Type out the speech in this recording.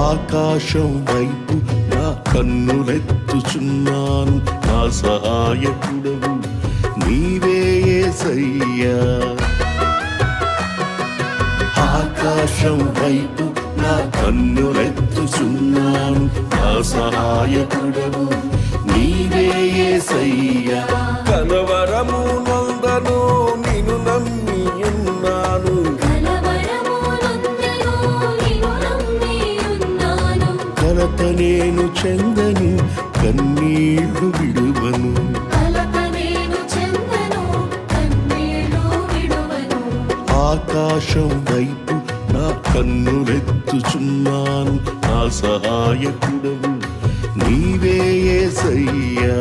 ఆకాశం వైపు నా కన్నులెత్తుచున్నాను, నా సహాయకుడవు నీవే యేసయ్యా. ఆకాశం వైపు నా కన్నులెత్తుచున్నాను, నా సహాయకుడవు నీవే యేసయ్యా. కలవరము నందను నిన్ను నమ్మి ఉన్నాను, కలత నేను చెందను కన్నీళ్లు విడువను. ఆకాశం వైపు నా కన్నులెత్తుచున్నాను, నా సహాయకుడవు నీవే యేసయ్యా.